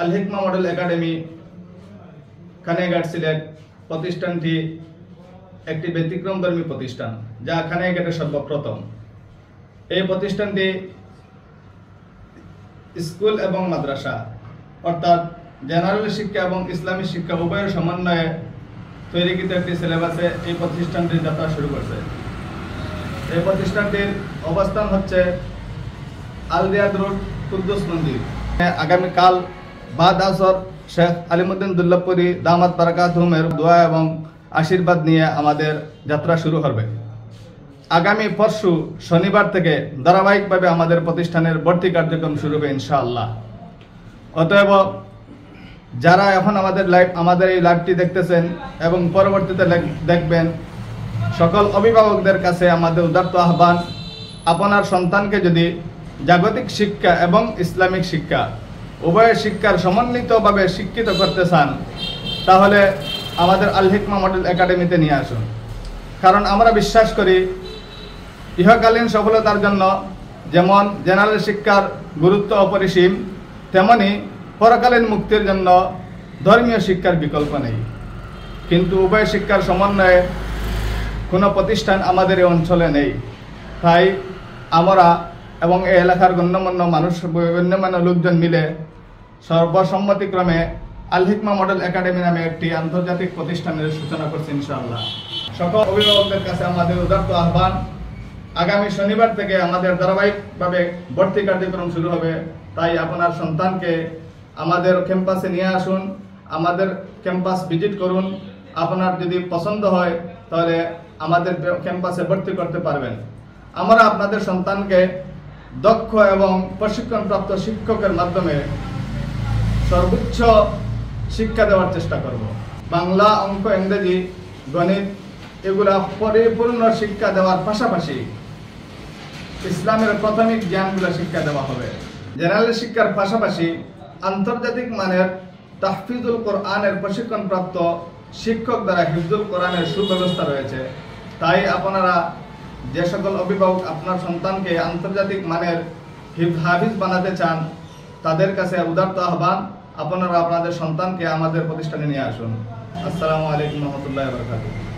আল হিকমা model academy খানিয়াঘাট Sylhet প্রতিষ্ঠানটি একটি ব্যতিক্রমধর্মী প্রতিষ্ঠান, যা খানিয়াঘাটে সর্বপ্রথম। এই প্রতিষ্ঠানটি স্কুল এবং মাদ্রাসা অর্থাৎ জেনারেল শিক্ষা এবং ইসলামী শিক্ষা উভয়ের সমন্বয়ে তৈরিকৃত একটি সিলেবাসে এই প্রতিষ্ঠানটির যাত্রা শুরু করছে। এই প্রতিষ্ঠানটির অবস্থান হচ্ছে আলদিয়াদ রোড, কুদ্দুস মন্দির। আগামীকাল বাদ আসর শেখ আলিমুদ্দিন দুল্লাপুরি দামাত বারাকাতুহুমের দোয়া এবং আশীর্বাদ নিয়ে আমাদের যাত্রা শুরু হবে। আগামী পরশু শনিবার থেকে ধারাবাহিকভাবে আমাদের প্রতিষ্ঠানের ভর্তি কার্যক্রম শুরু হবে ইনশাআল্লাহ। অতএব যারা এখন আমাদের এই লাইভটি দেখতেছেন এবং পরবর্তীতে দেখবেন, সকল অভিভাবকদের কাছে আমাদের উদাত্ত আহ্বান, আপনার সন্তানকে যদি জাগতিক শিক্ষা এবং ইসলামিক শিক্ষা উভয় শিক্ষার সমন্বিতভাবে শিক্ষিত করতে চান, তাহলে আমাদের আল হিকমা মডেল একাডেমিতে নিয়ে আসুন। কারণ আমরা বিশ্বাস করি ইহকালীন সফলতার জন্য যেমন জেনারেল শিক্ষার গুরুত্ব অপরিসীম, তেমনি পরকালীন মুক্তির জন্য ধর্মীয় শিক্ষার বিকল্প নেই। কিন্তু উভয় শিক্ষার সমন্বয়ে কোনো প্রতিষ্ঠান আমাদের এই অঞ্চলে নেই। তাই আমরা এবং এই এলাকার গণ্যমান্য লোকজন মিলে সর্বসম্মতিক্রমে আল হিকমা মডেল একাডেমি নামে একটি আন্তর্জাতিক প্রতিষ্ঠানের সূচনা করছি ইনশাআল্লাহ। সকল অভিভাবকদের কাছে আমাদের উদাত্ত আহ্বান, আগামী শনিবার থেকে আমাদের ধারাবাহিকভাবে ভর্তি কার্যক্রম শুরু হবে। তাই আপনার সন্তানকে আমাদের ক্যাম্পাসে নিয়ে আসুন, আমাদের ক্যাম্পাস ভিজিট করুন। আপনার যদি পছন্দ হয় তাহলে আমাদের ক্যাম্পাসে ভর্তি করতে পারবেন। আমরা আপনাদের সন্তানকে দক্ষ এবং প্রশিক্ষণপ্রাপ্ত শিক্ষকের মাধ্যমে সর্বোচ্চ শিক্ষা দেওয়ার চেষ্টা করব। বাংলা, অঙ্ক, ইংরেজি, গণিত এগুলা পরিপূর্ণ শিক্ষা দেওয়ার পাশাপাশি ইসলামের প্রাথমিক জ্ঞানগুলো শিক্ষা দেওয়া হবে। জেনারেল শিক্ষার পাশাপাশি আন্তর্জাতিক মানের তাহফিজুল কোরআনের প্রশিক্ষণপ্রাপ্ত শিক্ষক দ্বারা হিফজুল কোরআনের সুব্যবস্থা রয়েছে। তাই আপনারা যে সকল অভিভাবক আপনার সন্তানকে আন্তর্জাতিক মানের হাফিজ বানাতে চান, তাদের কাছে উদাত্ত আহ্বান, আপনারা আপনাদের সন্তানকে আমাদের প্রতিষ্ঠানে নিয়ে আসুন। আসসালামু আলাইকুম ওয়া রাহমাতুল্লাহি ওয়া বারাকাতুহু।